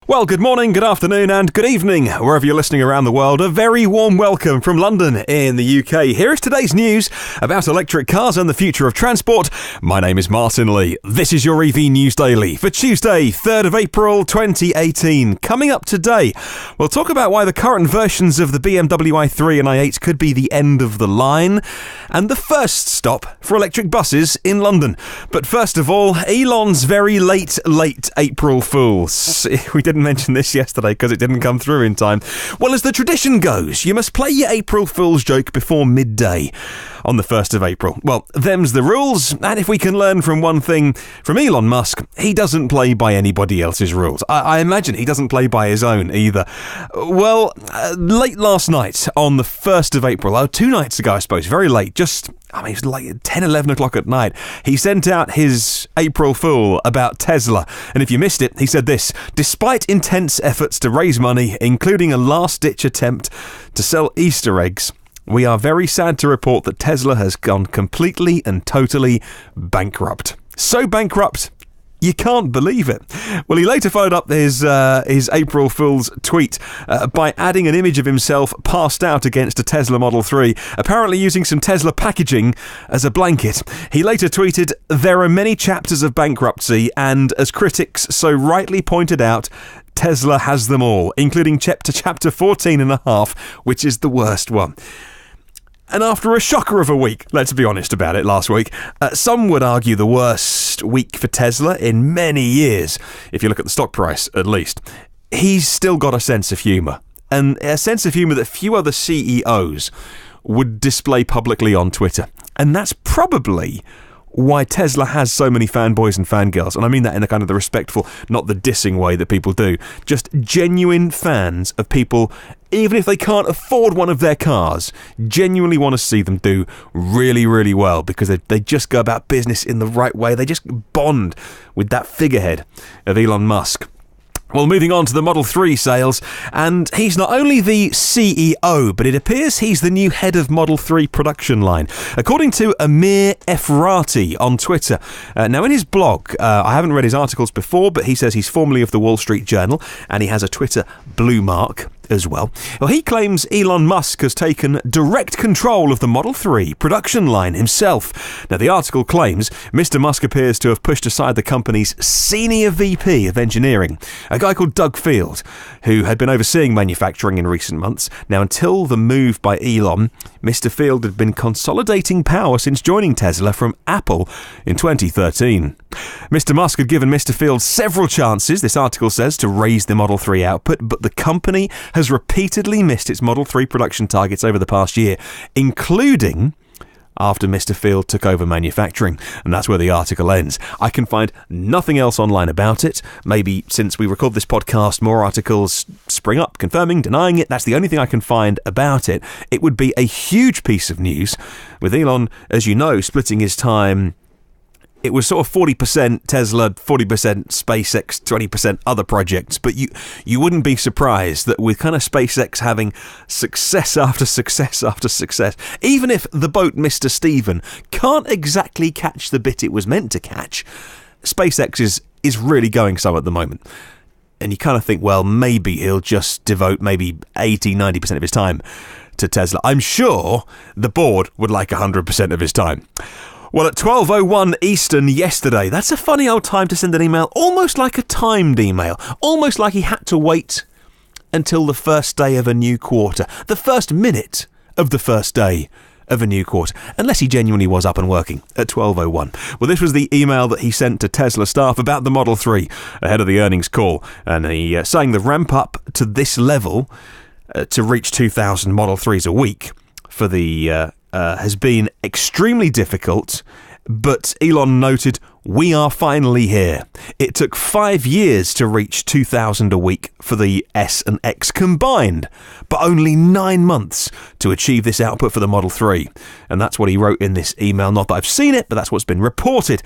Well, good morning, good afternoon, and good evening, wherever you're listening around the world. A very warm welcome from London in the UK. Here is today's news about electric cars and the future of transport. My name is Martin Lee. This is your EV News Daily for Tuesday, 3rd of April 2018. Coming up today, we'll talk about why the current versions of the BMW i3 and i8 could be the end of the line, and the first stop for electric buses in London. But first of all, Elon's very late April Fools. We didn't mention this yesterday because it didn't come through in time. Well, as the tradition goes, you must play your April Fool's joke before midday on the 1st of April. Well, them's the rules, and if we can learn from one thing from Elon Musk, he doesn't play by anybody else's rules. I imagine he doesn't play by his own either. Well, late last night on the 1st of April, 2 nights ago I suppose, very late, it was like 10, 11 o'clock at night, he sent out his April Fool about Tesla. And if you missed it, he said this: despite intense efforts to raise money, including a last-ditch attempt to sell Easter eggs, we are very sad to report that Tesla has gone completely and totally bankrupt. So bankrupt, you can't believe it. Well, he later followed up his April Fool's tweet by adding an image of himself passed out against a Tesla Model 3, apparently using some Tesla packaging as a blanket. He later tweeted, "There are many chapters of bankruptcy, and as critics so rightly pointed out, Tesla has them all, including chapter 14 and a half, which is the worst one." And after a shocker of a week, let's be honest about it, last week, some would argue the worst week for Tesla in many years, if you look at the stock price at least, he's still got a sense of humour. And a sense of humour that few other CEOs would display publicly on Twitter. And that's probably why Tesla has so many fanboys and fangirls. And I mean that in a kind of the respectful, not the dissing way that people do. Just genuine fans of people, even if they can't afford one of their cars, genuinely want to see them do really, really well because they just go about business in the right way. They just bond with that figurehead of Elon Musk. Well, moving on to the Model 3 sales, and he's not only the CEO, but it appears he's the new head of Model 3 production line, according to Amir Efrati on Twitter. Now, in his blog, I haven't read his articles before, but he says he's formerly of the Wall Street Journal, and he has a Twitter blue mark as well. Well, he claims Elon Musk has taken direct control of the Model 3 production line himself. Now, the article claims Mr. Musk appears to have pushed aside the company's senior VP of engineering, a guy called Doug Field, who had been overseeing manufacturing in recent months. Now, until the move by Elon, Mr. Field had been consolidating power since joining Tesla from Apple in 2013. Mr. Musk had given Mr. Field several chances, this article says, to raise the Model 3 output, but the company has repeatedly missed its Model 3 production targets over the past year, including after Mr. Field took over manufacturing. And that's where the article ends. I can find nothing else online about it. Maybe since we record this podcast, more articles spring up, confirming, denying it. That's the only thing I can find about it. It would be a huge piece of news, with Elon, as you know, splitting his time. It was sort of 40% Tesla, 40% SpaceX, 20% other projects. But you wouldn't be surprised that with kind of SpaceX having success after success after success, even if the boat Mr. Steven can't exactly catch the bit it was meant to catch, SpaceX is really going some at the moment. And you kind of think, well, maybe he'll just devote maybe 80, 90% of his time to Tesla. I'm sure the board would like 100% of his time. Well, at 12:01 Eastern yesterday, that's a funny old time to send an email, almost like a timed email, almost like he had to wait until the first day of a new quarter, the first minute of the first day of a new quarter, unless he genuinely was up and working at 12:01. Well, this was the email that he sent to Tesla staff about the Model 3 ahead of the earnings call, and he saying the ramp up to this level to reach 2,000 Model 3s a week for the has been extremely difficult, but Elon noted, "We are finally here. It took 5 years to reach 2,000 a week for the S and X combined, but only 9 months to achieve this output for the Model 3. And that's what he wrote in this email. Not that I've seen it, but that's what's been reported.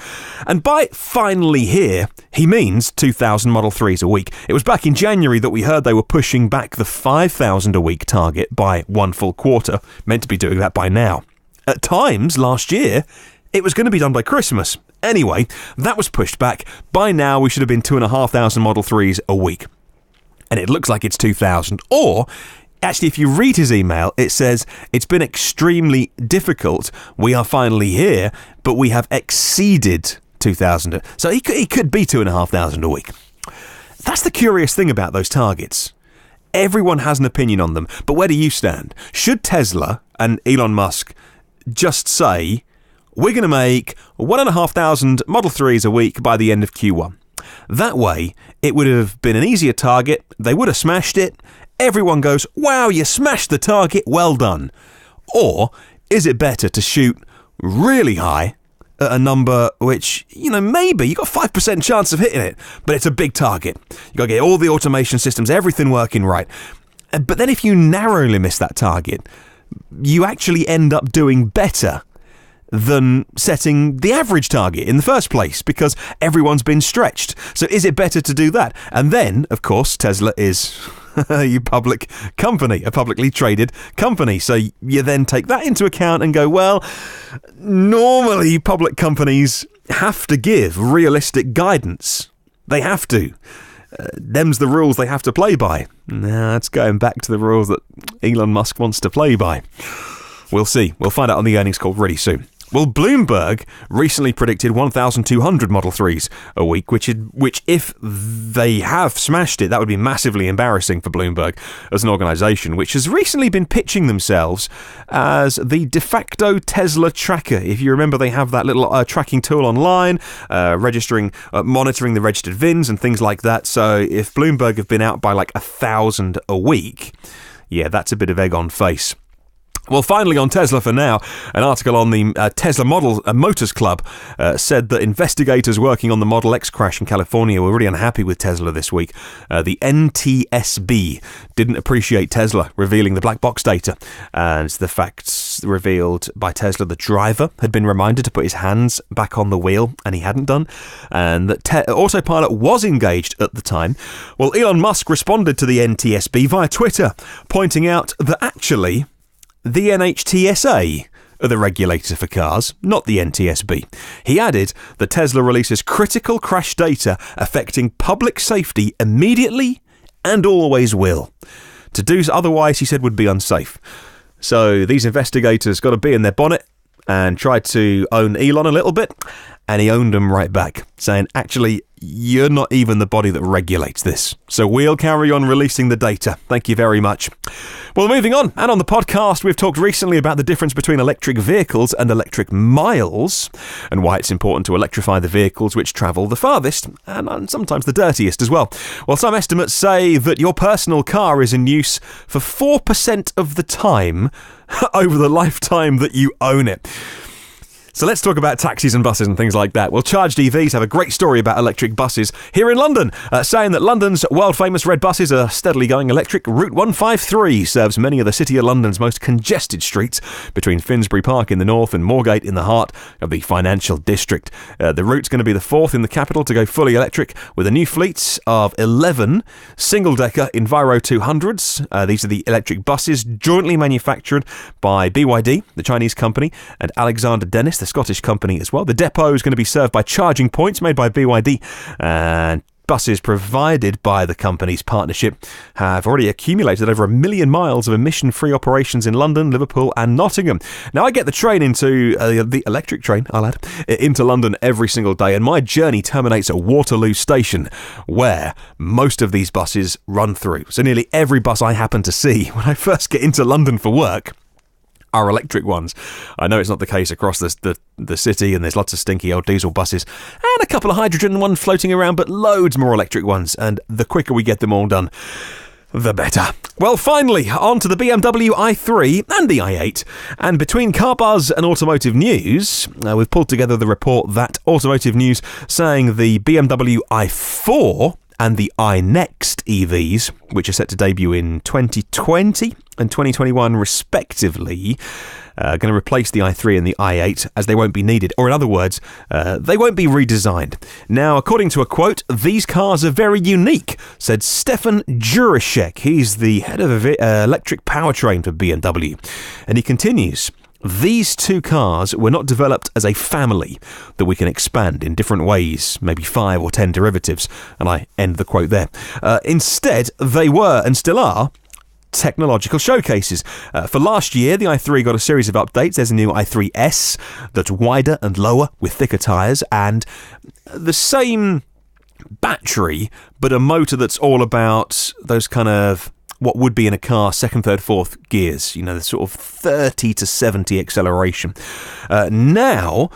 And by finally here, he means 2,000 Model 3s a week. It was back in January that we heard they were pushing back the 5,000 a week target by 1 full quarter, meant to be doing that by now. At times last year, it was going to be done by Christmas. Anyway, that was pushed back. By now, we should have been 2,500 Model 3s a week. and it looks like it's 2,000. Or, actually, if you read his email, it says, it's been extremely difficult. We are finally here, but we have exceeded 2,000. So he could be 2,500 a week. That's the curious thing about those targets. Everyone has an opinion on them, but where do you stand? Should Tesla and Elon Musk just say, we're going to make 1,500 Model 3s a week by the end of Q1? That way, it would have been an easier target, they would have smashed it, everyone goes, wow, you smashed the target, well done. Or is it better to shoot really high at a number which, maybe you got 5% chance of hitting it, but it's a big target. You got to get all the automation systems, everything working right. But then if you narrowly miss that target, you actually end up doing better than setting the average target in the first place, because everyone's been stretched. So is it better to do that? And then, of course, Tesla is a public company, a publicly traded company. So you then take that into account and go, well, normally public companies have to give realistic guidance. They have to. Them's the rules they have to play by. Nah, it's going back to the rules that Elon Musk wants to play by. We'll see. We'll find out on the earnings call really soon. Well, Bloomberg recently predicted 1,200 Model 3s a week, which if they have smashed it, that would be massively embarrassing for Bloomberg as an organisation, which has recently been pitching themselves as the de facto Tesla tracker. If you remember, they have that little tracking tool online, monitoring the registered VINs and things like that. So if Bloomberg have been out by like 1,000 a week, yeah, that's a bit of egg on face. Well, finally on Tesla for now, an article on the Tesla Motors Club said that investigators working on the Model X crash in California were really unhappy with Tesla this week. The NTSB didn't appreciate Tesla revealing the black box data, and the facts revealed by Tesla, the driver had been reminded to put his hands back on the wheel, and he hadn't done, and that autopilot was engaged at the time. Well, Elon Musk responded to the NTSB via Twitter, pointing out that actually the NHTSA are the regulator for cars, not the NTSB. He added that Tesla releases critical crash data affecting public safety immediately and always will. To do otherwise, he said, would be unsafe. So these investigators got a bee in their bonnet and tried to own Elon a little bit, and he owned them right back, saying, actually, you're not even the body that regulates this. So we'll carry on releasing the data. Thank you very much. Well, moving on, and on the podcast, we've talked recently about the difference between electric vehicles and electric miles, and why it's important to electrify the vehicles which travel the farthest, and sometimes the dirtiest as well. Well, some estimates say that your personal car is in use for 4% of the time over the lifetime that you own it. So let's talk about taxis and buses and things like that. Well, Charged EVs have a great story about electric buses here in London, saying that London's world-famous red buses are steadily going electric. Route 153 serves many of the City of London's most congested streets between Finsbury Park in the north and Moorgate in the heart of the financial district. The route's going to be the fourth in the capital to go fully electric, with a new fleet of 11 single-decker Enviro 200s. These are the electric buses jointly manufactured by BYD, the Chinese company, and Alexander Dennis, the Scottish company as well. The depot is going to be served by charging points made by BYD, and buses provided by the company's partnership have already accumulated over 1 million miles of emission-free operations in London, Liverpool and Nottingham. Now, I get the train into, the electric train, I'll add, into London every single day, and my journey terminates at Waterloo Station, where most of these buses run through. So nearly every bus I happen to see when I first get into London for work are electric ones. I know it's not the case across the city, and there's lots of stinky old diesel buses and a couple of hydrogen ones floating around, but loads more electric ones, and the quicker we get them all done, the better. Well, finally, on to the BMW i3 and the i8. And between Car Buzz and Automotive News, we've pulled together the report that Automotive News saying the BMW i4 and the iNext EVs, which are set to debut in 2020 and 2021 respectively, are going to replace the i3 and the i8 as they won't be needed, or in other words, they won't be redesigned. Now, according to a quote, these cars are very unique, said Stefan Jurashek. He's the head of electric powertrain for BMW. And he continues, these two cars were not developed as a family that we can expand in different ways, maybe 5 or 10 derivatives, and I end the quote there. Instead, they were, and still are, technological showcases. For last year, the i3 got a series of updates. There's a new i3S that's wider and lower with thicker tyres, and the same battery, but a motor that's all about those kind of what would be in a car second, third, fourth gears, the sort of 30 to 70 acceleration. Now,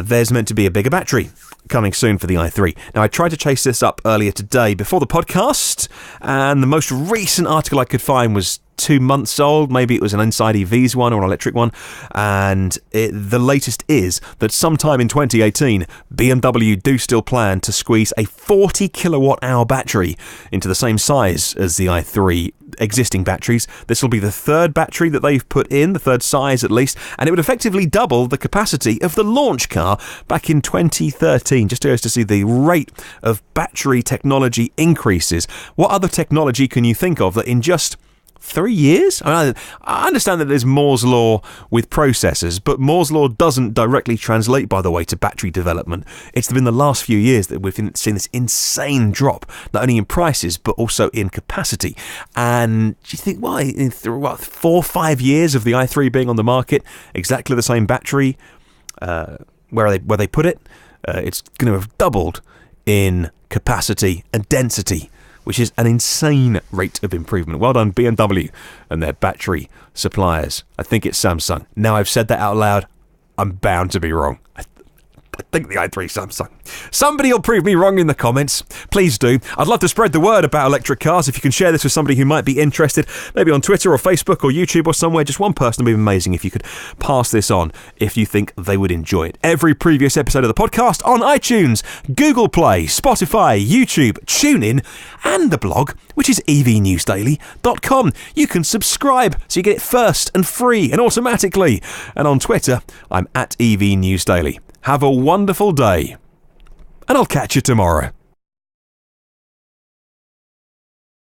there's meant to be a bigger battery coming soon for the i3. Now, I tried to chase this up earlier today before the podcast, and the most recent article I could find was 2 months old. Maybe it was an Inside EVs one or an electric one, and the latest is that sometime in 2018 BMW do still plan to squeeze a 40 kilowatt hour battery into the same size as the i3 existing batteries. This will be the third battery that they've put in, the third size at least, and it would effectively double the capacity of the launch car back in 2013. Just goes to see the rate of battery technology increases. What other technology can you think of that in just 3 years? I understand that there's Moore's law with processors, but Moore's law doesn't directly translate, by the way, to battery development. It's been the last few years that we've seen this insane drop, not only in prices, but also in capacity. And you think, well, in 4 or 5 years of the i3 being on the market, exactly the same battery, where they put it, it's going to have doubled in capacity and density, which is an insane rate of improvement. Well done, BMW and their battery suppliers. I think it's Samsung. Now I've said that out loud, I'm bound to be wrong. I think the i3 Samsung. Somebody will prove me wrong in the comments. Please do. I'd love to spread the word about electric cars. If you can share this with somebody who might be interested, maybe on Twitter or Facebook or YouTube or somewhere, just one person would be amazing if you could pass this on if you think they would enjoy it. Every previous episode of the podcast on iTunes, Google Play, Spotify, YouTube, TuneIn, and the blog, which is evnewsdaily.com. You can subscribe so you get it first and free and automatically. And on Twitter, I'm at evnewsdaily. Have a wonderful day, and I'll catch you tomorrow.